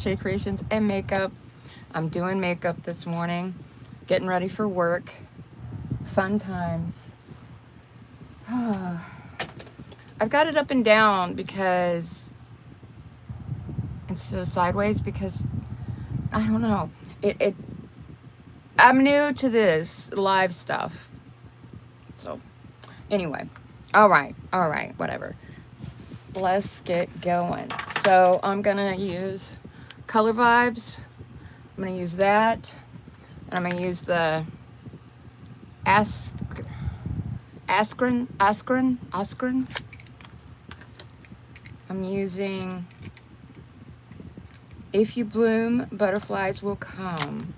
Crochet Creations and Makeup. I'm doing makeup this morning, getting ready for work. Fun times. I've got it up and down because instead of sideways because I don't know. I'm new to this live stuff. So anyway, all right, whatever. Let's get going. So I'm gonna use Color Vibes. I'm gonna use that. And I'm gonna use the Askren. I'm using If You Bloom, Butterflies Will Come.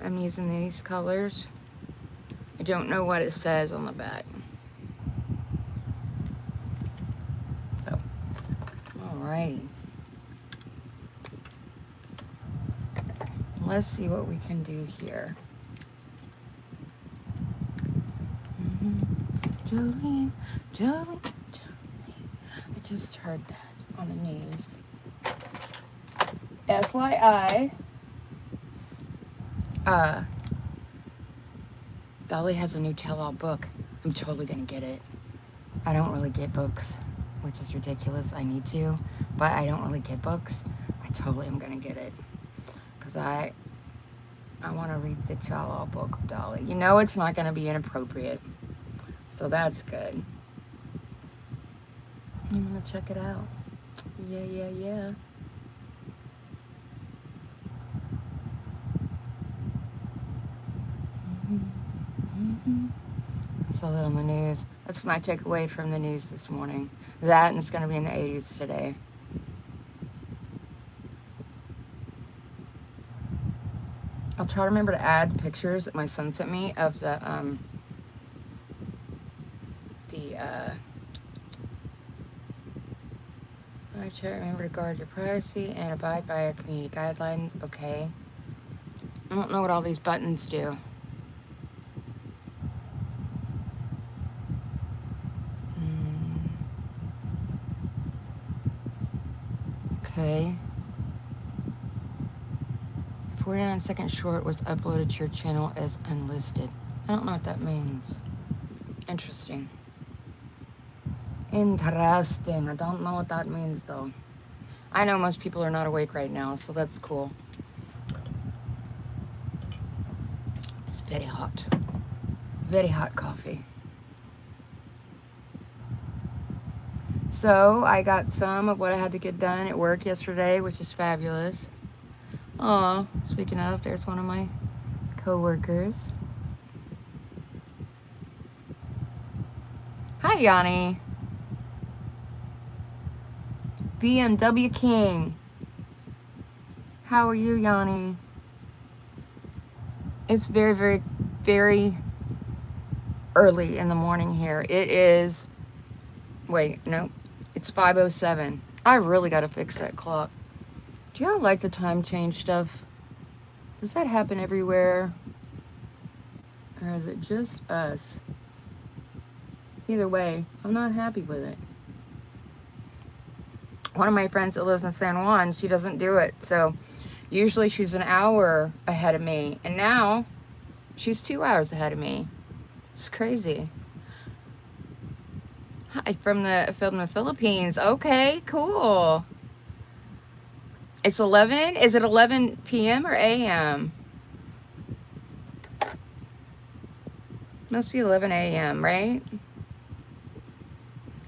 I'm using these colors. I don't know what it says on the back. So, alrighty. Let's see what we can do here. Jolene. I just heard that on the news. FYI, Dolly has a new tell-all book. I'm totally gonna get it. I don't really get books, which is ridiculous. I need to, but I don't really get books. I totally am gonna get it because I want to read the tell-all book of Dolly. You know it's not gonna be inappropriate, so that's good. I'm gonna check it out. Yeah. That's a little in the news. That's my takeaway from the news this morning. That, and it's going to be in the 80s today. I'll try to remember to add pictures that my son sent me of the I try to remember to guard your privacy and abide by our community guidelines. Okay. I don't know what all these buttons do. Okay. 49-second short was uploaded to your channel as unlisted. I don't know what that means. Interesting. Interesting. I don't know what that means though. I know most people are not awake right now, so that's cool. It's very hot. Very hot coffee. So I got some of what I had to get done at work yesterday, which is fabulous. Aw, speaking of, there's one of my co-workers. Hi, Yanni. BMW King. How are you, Yanni? It's very early in the morning here. It is, wait, no, it's 5:07. I really got to fix that clock. Do y'all like the time change stuff? Does that happen everywhere? Or is it just us? Either way, I'm not happy with it. One of my friends that lives in San Juan, she doesn't do it. So usually she's an hour ahead of me. And now she's 2 hours ahead of me. It's crazy. Hi, from the Philippines. Okay, cool. It's 11. Is it 11 p.m. or a.m.? Must be 11 a.m., right?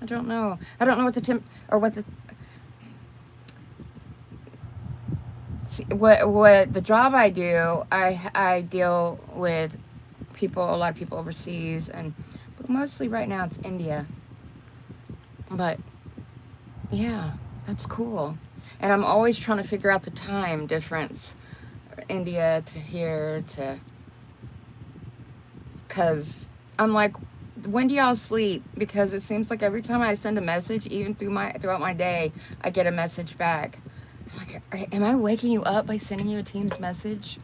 I don't know. I don't know what the temp or what the what the job I do. I deal with people, a lot of people overseas, but mostly right now it's India. But yeah, that's cool. And I'm always trying to figure out the time difference, India to here to, because I'm like, when do y'all sleep? Because it seems like every time I send a message, even throughout my day, I get a message back. I'm like, am I waking you up by sending you a Teams message?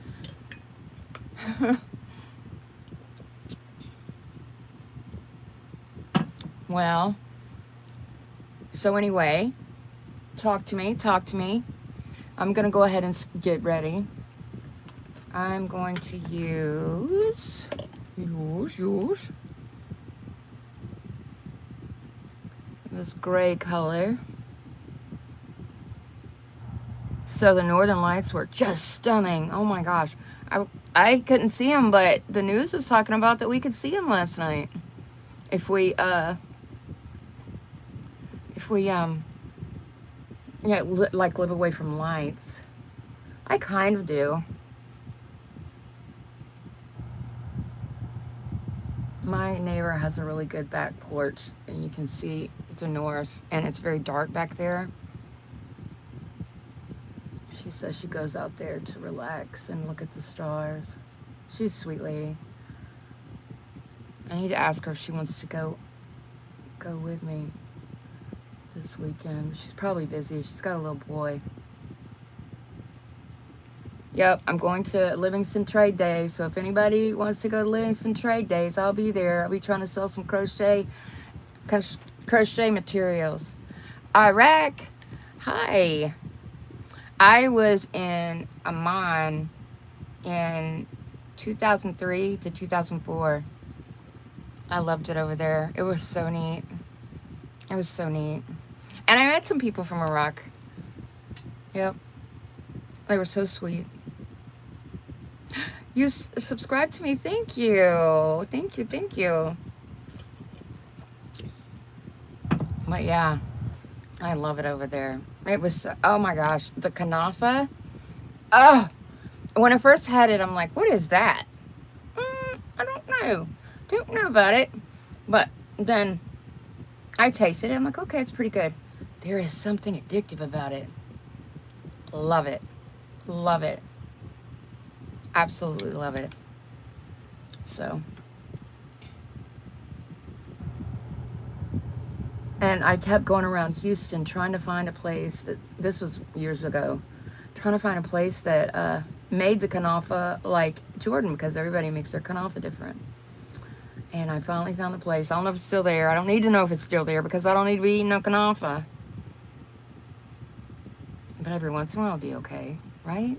Well, so anyway, talk to me. I'm going to go ahead and get ready. I'm going to use this gray color. So the Northern Lights were just stunning. Oh my gosh. I couldn't see them, but the news was talking about that we could see them last night. If we yeah, like live away from lights. I kind of do. My neighbor has a really good back porch, and you can see the north, and it's very dark back there. She says she goes out there to relax and look at the stars. She's a sweet lady. I need to ask her if she wants to go with me this weekend. She's probably busy. She's got a little boy. Yep, I'm going to Livingston Trade Day, so if anybody wants to go to Livingston Trade Days, I'll be there. I'll be trying to sell some crochet materials. Iraq, hi. I was in Amman in 2003 to 2004. I loved it over there. It was so neat. It was so neat. And I met some people from Iraq. Yep. They were so sweet. You subscribed to me. Thank you. Thank you. Thank you. But yeah, I love it over there. It was, oh my gosh, the kanafa. Oh, when I first had it, I'm like, what is that? I don't know. Don't know about it. But then I tasted it. I'm like, okay, it's pretty good. There is something addictive about it. Love it. Love it. Absolutely love it. So. And I kept going around Houston trying to find a place that, this was years ago, trying to find a place that made the kanafa like Jordan, because everybody makes their kanafa different. And I finally found the place. I don't know if it's still there. I don't need to know if it's still there because I don't need to be eating no kanafa. But every once in a while it'll be okay, right?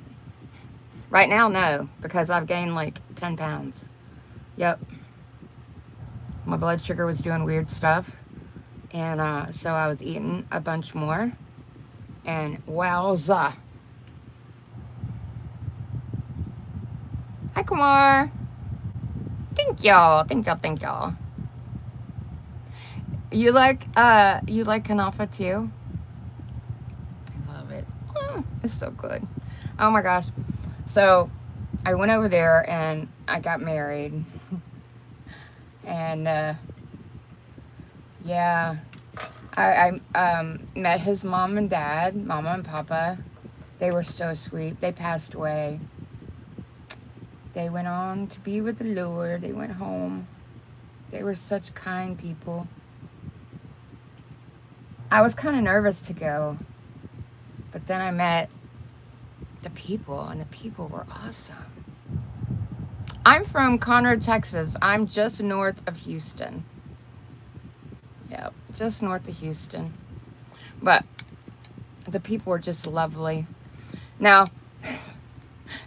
Right now, no, because I've gained like 10 pounds. Yep. My blood sugar was doing weird stuff. And so I was eating a bunch more. And wowza. Hi, Kumar. Thank y'all. Thank y'all. Thank y'all. You like kanafa too? I love it. It's so good. Oh my gosh. So I went over there and I got married. And yeah, I met his mom and dad, mama and papa. They were so sweet. They passed away. They went on to be with the Lord. They went home. They were such kind people. I was kind of nervous to go, but then I met the people, and the people were awesome. I'm from Conroe, Texas. I'm just north of Houston. Yep, just north of Houston. But the people were just lovely. Now,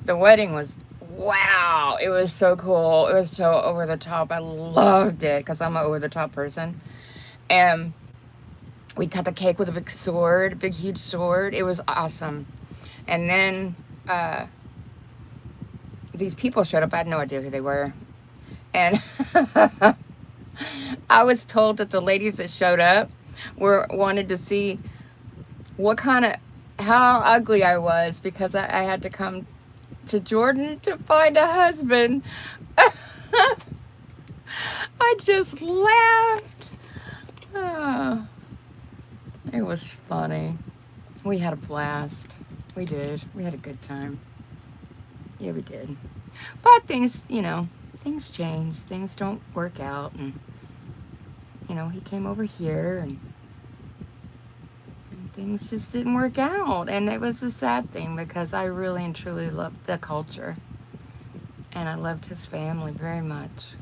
the wedding was, wow, it was so cool. It was so over the top. I loved it because I'm an over the top person. And we cut the cake with a big sword, a big huge sword. It was awesome. And then these people showed up. I had no idea who they were. And I was told that the ladies that showed up wanted to see how ugly I was, because I had to come to Jordan to find a husband. I just laughed. Oh, it was funny. We had a blast. We did. We had a good time. Yeah, we did. But things, things change. Things don't work out. And, he came over here and things just didn't work out. And it was a sad thing because I really and truly loved the culture. And I loved his family very much.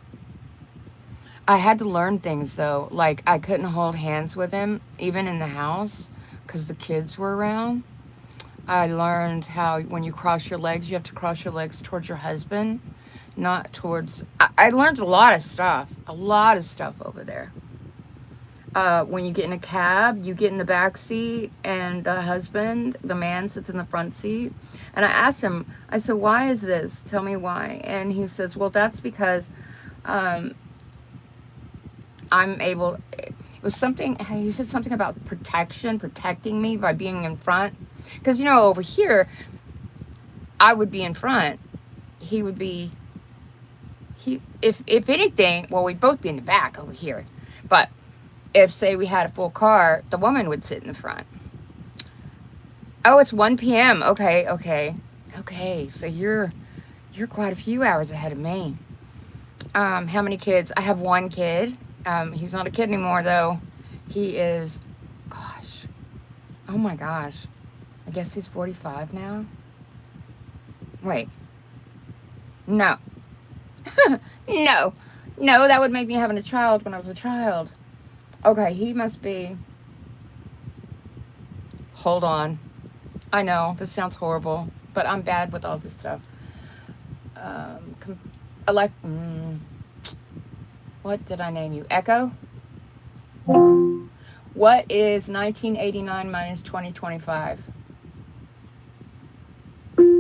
I had to learn things, though. Like, I couldn't hold hands with him, even in the house, because the kids were around. I learned how when you cross your legs, you have to cross your legs towards your husband, not towards. I learned a lot of stuff over there. When you get in a cab, you get in the back seat, and the husband, the man, sits in the front seat. And I asked him, I said, why is this? Tell me why. And he says, well, that's because I'm able. It was something, he said something about protecting me by being in front. Because, you know, over here, I would be in front. He would be, if anything, well, we'd both be in the back over here. But if, say, we had a full car, the woman would sit in the front. Oh, it's 1 p.m. Okay. So you're quite a few hours ahead of me. How many kids? I have one kid. He's not a kid anymore, though. He is, gosh, oh my gosh. I guess he's 45 now. Wait. No. No, that would make me having a child when I was a child. Okay, he must be, hold on. I know, this sounds horrible, but I'm bad with all this stuff. What did I name you? Echo? What is 1989 minus 2025?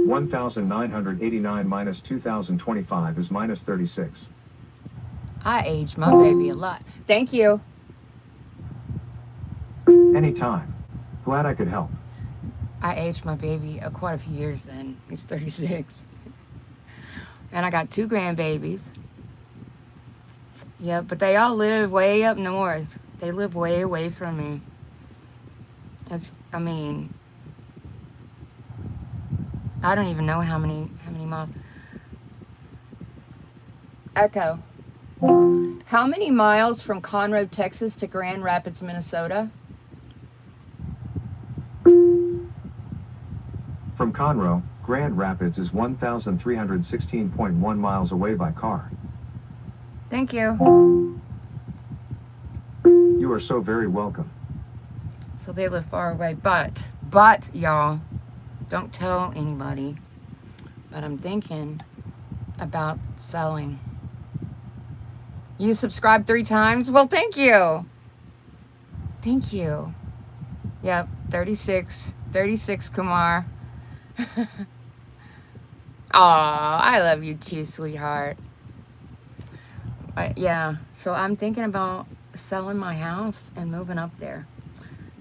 1989 minus 2025 is minus 36. I aged my baby a lot. Thank you. Anytime. Glad I could help. I aged my baby quite a few years then. He's 36. And I got 2 grandbabies. Yeah, but they all live way up north. They live way away from me. I mean, I don't even know how many miles. Echo. How many miles from Conroe, Texas to Grand Rapids, Minnesota? From Conroe, Grand Rapids is 1,316.1 miles away by car. Thank you. You are so very welcome. So they live far away, but y'all, don't tell anybody, but I'm thinking about selling. You subscribed 3 times? Well, thank you. Thank you. Yep, 36, Kumar. Aw, I love you too, sweetheart. But yeah, so I'm thinking about selling my house and moving up there.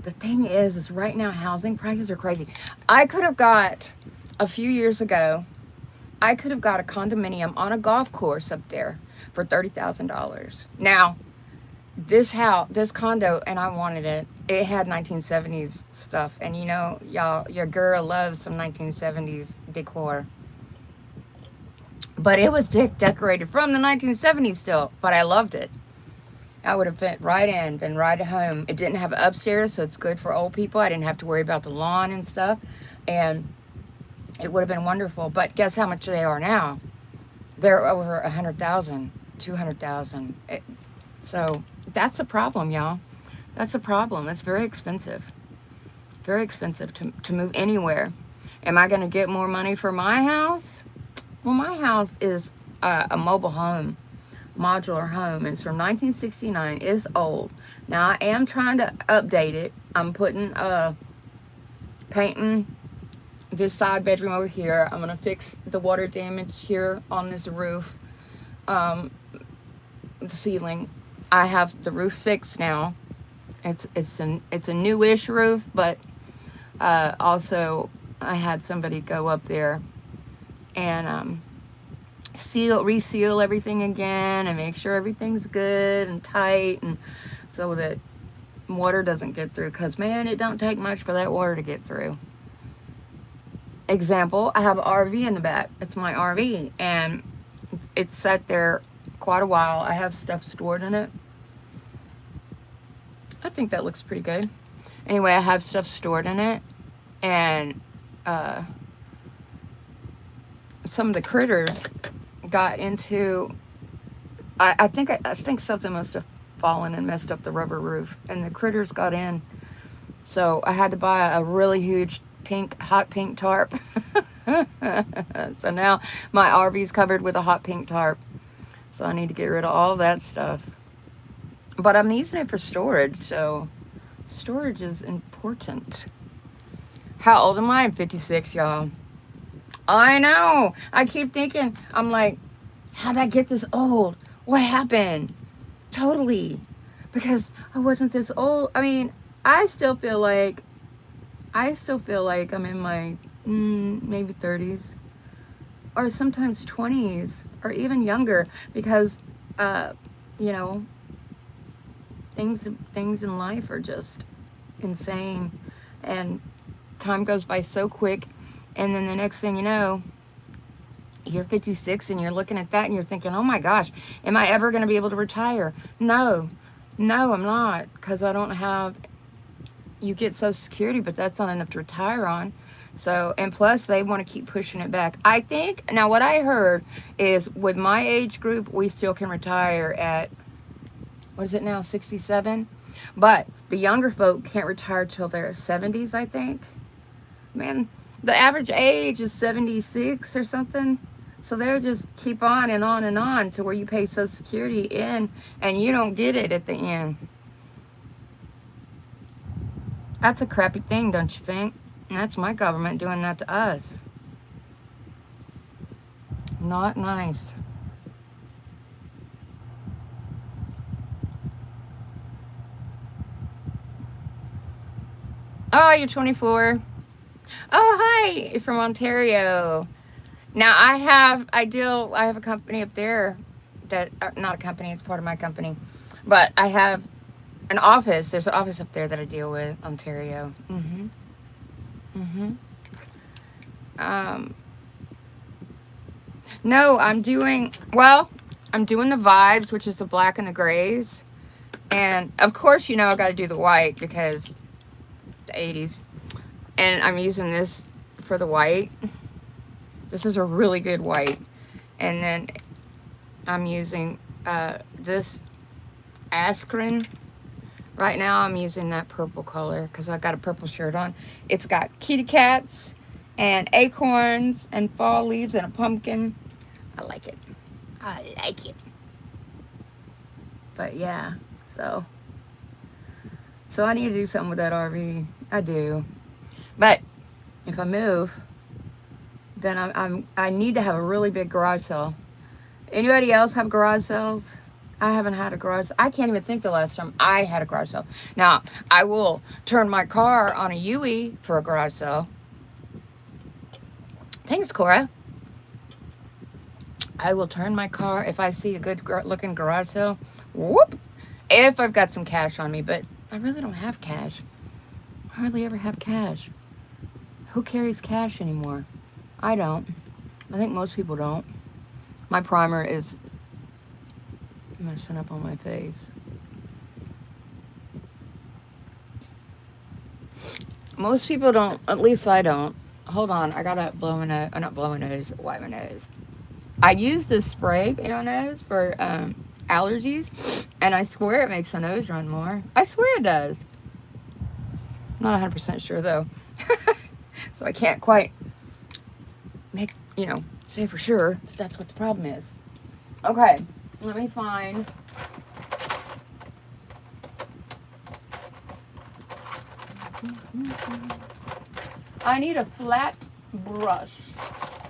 The thing is right now housing prices are crazy. I could have got, a few years ago, I could have got a condominium on a golf course up there for $30,000. Now, this condo, and I wanted it. It had 1970s stuff, and you know, y'all, your girl loves some 1970s decor. But it was decorated from the 1970s still, but I loved it. I would have fit right in, been right at home. It didn't have upstairs, so it's good for old people. I didn't have to worry about the lawn and stuff, and it would have been wonderful. But guess how much they are now? They're over 100,000, 200,000. So that's a problem, y'all. That's a problem. It's very expensive. Very expensive to move anywhere. Am I going to get more money for my house? Well, my house is a mobile home, modular home. It's from 1969. It's old. Now, I am trying to update it. I'm putting, painting this side bedroom over here. I'm going to fix the water damage here on this roof, the ceiling. I have the roof fixed now. It's a newish roof, but also I had somebody go up there and reseal everything again and make sure everything's good and tight, and so that water doesn't get through, because man, it don't take much for that water to get through. Example, I have an RV in the back. It's my RV, and it's sat there quite a while. I have stuff stored in it. I think that looks pretty good. Anyway, I have stuff stored in it, and some of the critters got into, I think something must have fallen and messed up the rubber roof, and the critters got in. So I had to buy a really huge hot pink tarp. So now my RV's covered with a hot pink tarp. So I need to get rid of all that stuff. But I'm using it for storage, so storage is important. How old am I? I'm 56, y'all. I know. I keep thinking, I'm like, how'd I get this old? What happened? Totally. Because I wasn't this old. I mean, I still feel like I'm in my maybe 30s or sometimes 20s or even younger, because you know, things in life are just insane, and time goes by so quick, and then the next thing you know, you're 56 and you're looking at that and you're thinking, oh my gosh, am I ever going to be able to retire? No, I'm not, because I don't have, you get Social Security, but that's not enough to retire on. So, and plus they want to keep pushing it back. I think, now what I heard is with my age group, we still can retire at, what is it now, 67? But the younger folk can't retire till their 70s, I think. Man, the average age is 76 or something. So they'll just keep on and on and on to where you pay Social Security in and you don't get it at the end. That's a crappy thing, don't you think? And that's my government doing that to us. Not nice. Oh, you're 24. Oh, hi, you're from Ontario. Now I have a company up there that, not a company, it's part of my company, but I have an office. There's an office up there that I deal with, Ontario. No, I'm doing the vibes, which is the black and the grays. And of course, you know, I got to do the white because the 80s. And I'm using this for the white. This is a really good white. And then I'm using this Askren. Right now I'm using that purple color because I got a purple shirt on. It's got kitty cats and acorns and fall leaves and a pumpkin. I like it. I like it. But yeah, so I need to do something with that RV. I do. But if I move, then I need to have a really big garage sale. Anybody else have garage sales? I haven't had a garage. I can't even think the last time I had a garage sale. Now, I will turn my car on a Yui for a garage sale. Thanks, Cora. I will turn my car if I see a good looking garage sale. Whoop! If I've got some cash on me, but I really don't have cash. I hardly ever have cash. Who carries cash anymore? I don't. I think most people don't. My primer is messing up on my face. Most people don't, at least I don't. Hold on, I gotta blow my nose, not blow my nose, wipe my nose. I use this spray in my nose for allergies, and I swear it makes my nose run more. I swear it does. I'm not 100% sure though. So I can't quite make, you know, say for sure that's what the problem is. Okay, let me find. I need a flat brush.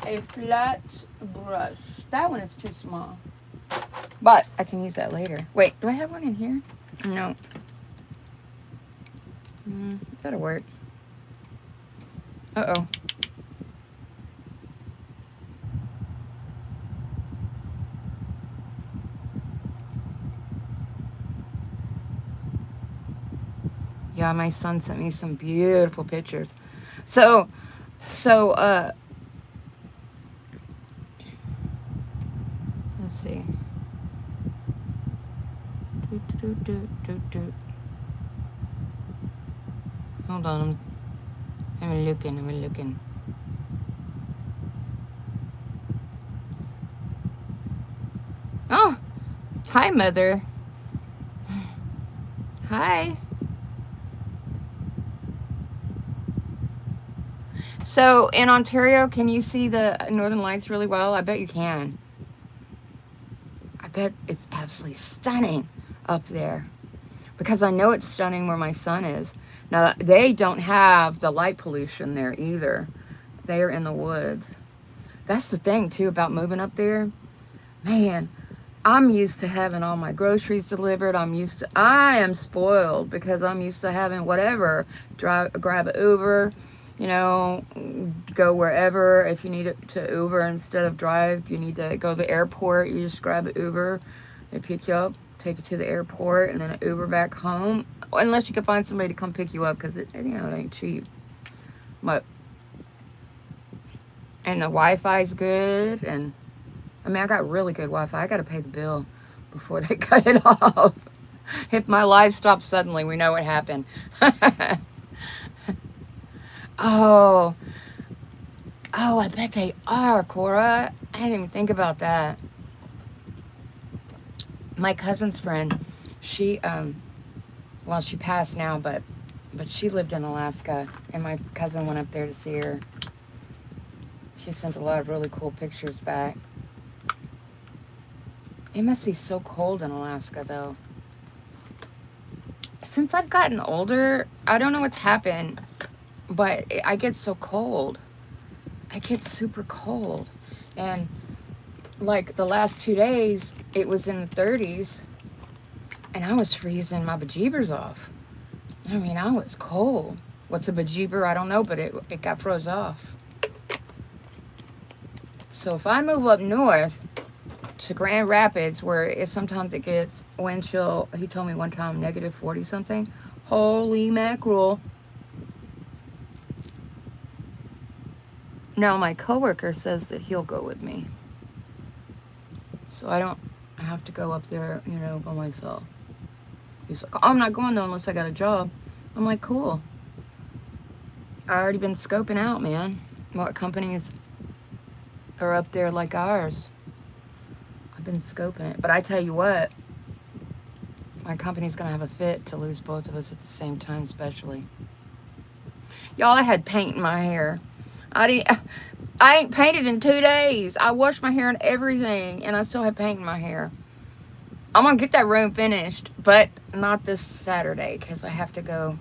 A flat brush. That one is too small. But I can use that later. Wait, do I have one in here? No. That'll work. Uh-oh. Yeah, my son sent me some beautiful pictures. So, let's see. Hold on, I'm looking. Oh, hi, Mother. Hi. So in Ontario, can you see the Northern Lights really well? I bet you can. I bet it's absolutely stunning up there. Because I know it's stunning where my son is. Now, they don't have the light pollution there either. They are in the woods. That's the thing, too, about moving up there. Man, I'm used to having all my groceries delivered. I am spoiled because I'm used to having whatever. Grab an Uber, you know, go wherever. If you need to Uber instead of drive, you need to go to the airport, you just grab an Uber. They pick you up, take you to the airport, and then an Uber back home. Unless you can find somebody to come pick you up because it ain't cheap. But, and the Wi-Fi's good, and I mean, I got really good Wi-Fi. I got to pay the bill before they cut it off. If my life stops suddenly, we know what happened. Oh, I bet they are, Cora. I didn't even think about that. My cousin's friend, she, well, she passed now, but she lived in Alaska, and my cousin went up there to see her. She sent a lot of really cool pictures back. It must be so cold in Alaska, though. Since I've gotten older, I don't know what's happened, but I get so cold. I get super cold. And like the last 2 days, it was in the 30s, and I was freezing my bejeebers off. I mean, I was cold. What's a bejeeber? I don't know, but it got froze off. So if I move up north to Grand Rapids, where sometimes it gets wind chill, he told me one time negative 40 something. Holy mackerel. Now my coworker says that he'll go with me. So I don't have to go up there, you know, by myself. He's like, I'm not going though unless I got a job. I'm like, cool. I already been scoping out, man, what companies are up there like ours. I've been scoping it. But I tell you what, my company's going to have a fit to lose both of us at the same time, especially. Y'all, I had paint in my hair. I ain't painted in 2 days. I washed my hair and everything, and I still have paint in my hair. I'm going to get that room finished, but not this Saturday, because I have to go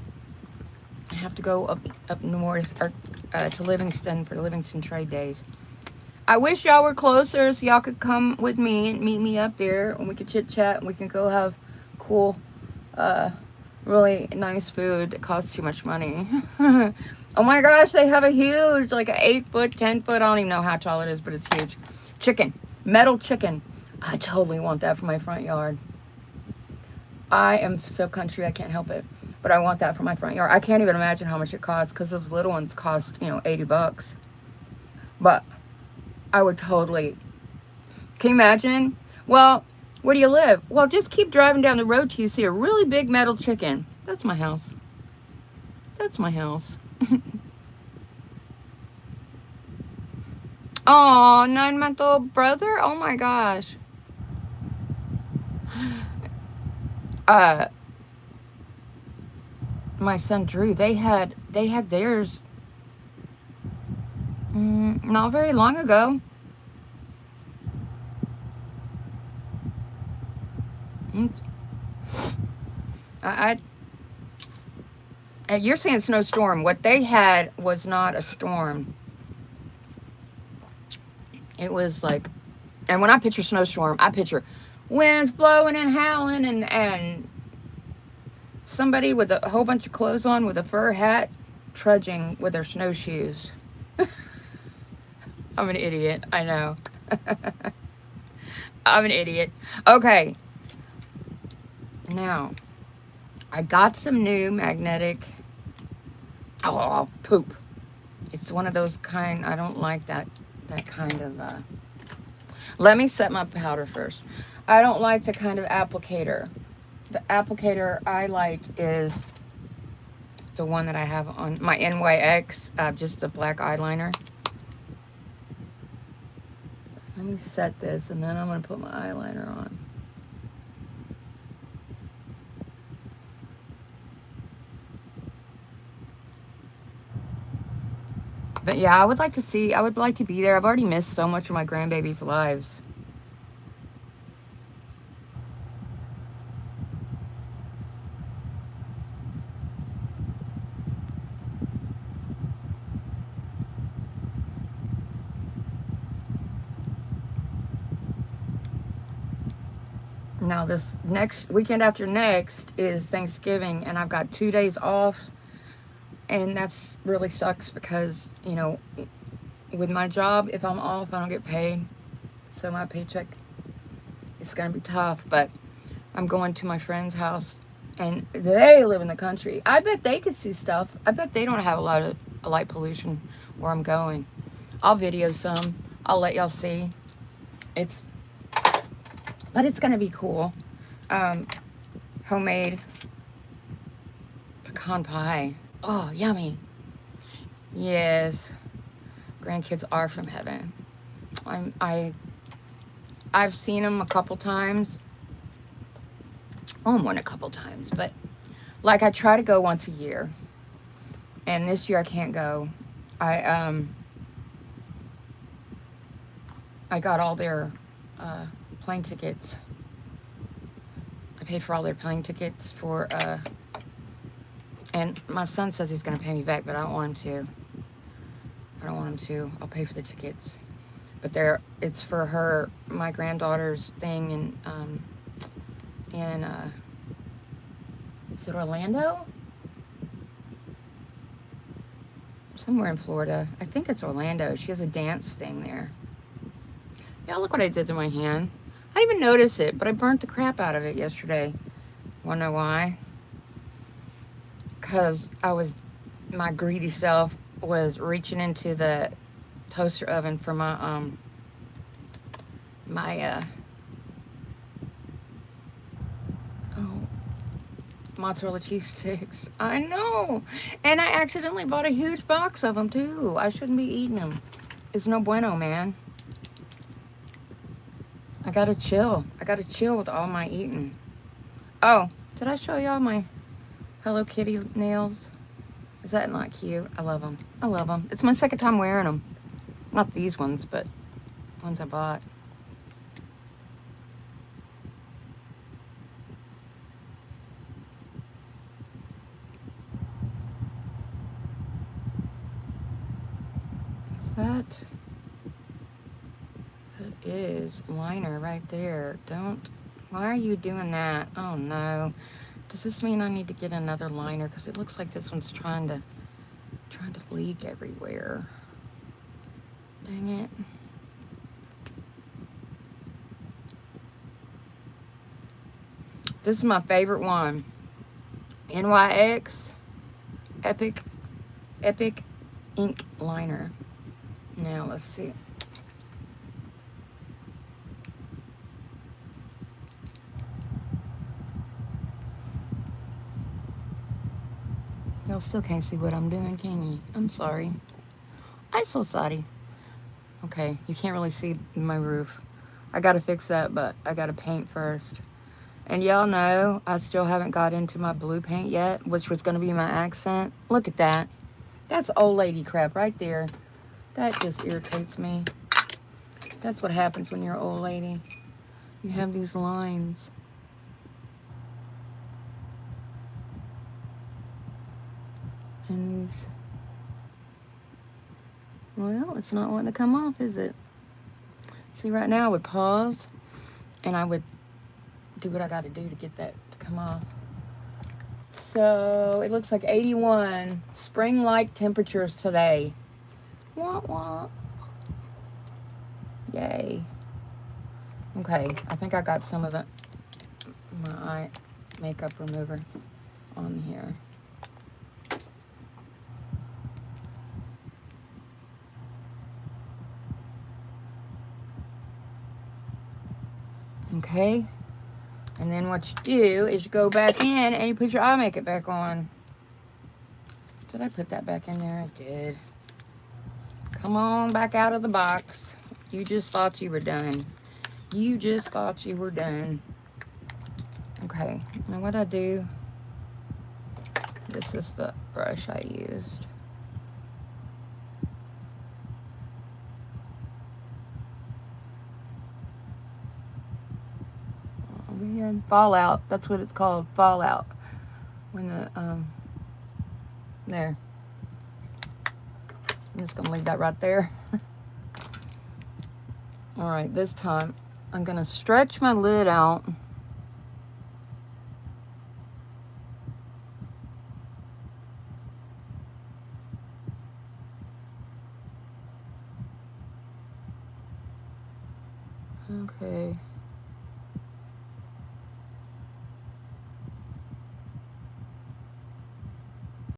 up north or, to Livingston for Livingston Trade Days. I wish y'all were closer so y'all could come with me and meet me up there, and we could chit chat, and we can go have cool, really nice food that costs too much money. Oh my gosh, they have a huge, like an 8-foot, 10-foot, I don't even know how tall it is, but it's huge. Chicken, metal chicken. I totally want that for my front yard. I am so country, I can't help it. But I want that for my front yard. I can't even imagine how much it costs, because those little ones cost, you know, 80 bucks. But I would totally. Can you imagine? Well, where do you live? Well, just keep driving down the road till you see a really big metal chicken. That's my house. That's my house. Oh, 9-month-old brother? Oh my gosh. My son Drew, they had theirs not very long ago. You're saying snowstorm. What they had was not a storm. It was like, and when I picture snowstorm, I picture winds blowing and howling and somebody with a whole bunch of clothes on with a fur hat trudging with their snowshoes. I'm an idiot. I know. I'm an idiot. Okay. Now, I got some new magnetic. Oh, poop. It's one of those kind, I don't like that kind of, let me set my powder first. I don't like the kind of applicator. The applicator I like is the one that I have on my NYX, just the black eyeliner. Let me set this, and then I'm going to put my eyeliner on. But yeah, I would like to be there. I've already missed so much of my grandbabies' lives. Now, this next weekend after next is Thanksgiving, and I've got 2 days off. And that's really sucks because, you know, with my job, if I'm off, I don't get paid. So my paycheck is going to be tough. But I'm going to my friend's house, and they live in the country. I bet they could see stuff. I bet they don't have a lot of light pollution where I'm going. I'll video some. I'll let y'all see. But it's going to be cool. Homemade pecan pie. Oh, yummy. Yes. Grandkids are from heaven. I've seen them a couple times. Oh, more than a couple times, but like I try to go once a year. And this year I can't go. I got all their plane tickets. I paid for all their plane tickets for and my son says he's gonna pay me back, but I don't want him to. I don't want him to. I'll pay for the tickets. But it's for my granddaughter's thing in is it Orlando? Somewhere in Florida. I think it's Orlando. She has a dance thing there. Yeah, look what I did to my hand. I didn't even notice it, but I burnt the crap out of it yesterday. Wanna know why? Because my greedy self was reaching into the toaster oven for my mozzarella cheese sticks. I know. And I accidentally bought a huge box of them too. I shouldn't be eating them. It's no bueno, man. I gotta chill. I gotta chill with all my eating. Oh, did I show y'all my Hello Kitty nails? Is that not cute? I love them. I love them. It's my second time wearing them. Not these ones, but ones I bought. That is liner right there. Why are you doing that? Oh no. Does this mean I need to get another liner? Because it looks like this one's trying to leak everywhere. Dang it. This is my favorite one. NYX Epic Ink Liner. Now let's see. Y'all still can't see what I'm doing, can you? I'm sorry. I'm so sorry. Okay, you can't really see my roof. I gotta fix that, but I gotta paint first. And y'all know I still haven't got into my blue paint yet, which was gonna be my accent. Look at that. That's old lady crap right there. That just irritates me. That's what happens when you're an old lady. You have these lines. And these... Well, it's not wanting to come off, is it? See, right now I would pause and I would do what I got to do to get that to come off. So it looks like 81 spring-like temperatures today. Wah, wah. Yay. Okay, I think I got some of my eye makeup remover on here. Okay, and then what you do is you go back in and you put your eye makeup back on. Did I put that back in there? I did. Come on back out of the box. You just thought you were done. You just thought you were done. Okay, now what I do, this is the brush I used. And fallout. That's what it's called. Fallout. When the, there. I'm just going to leave that right there. All right, this time I'm going to stretch my lid out. Okay.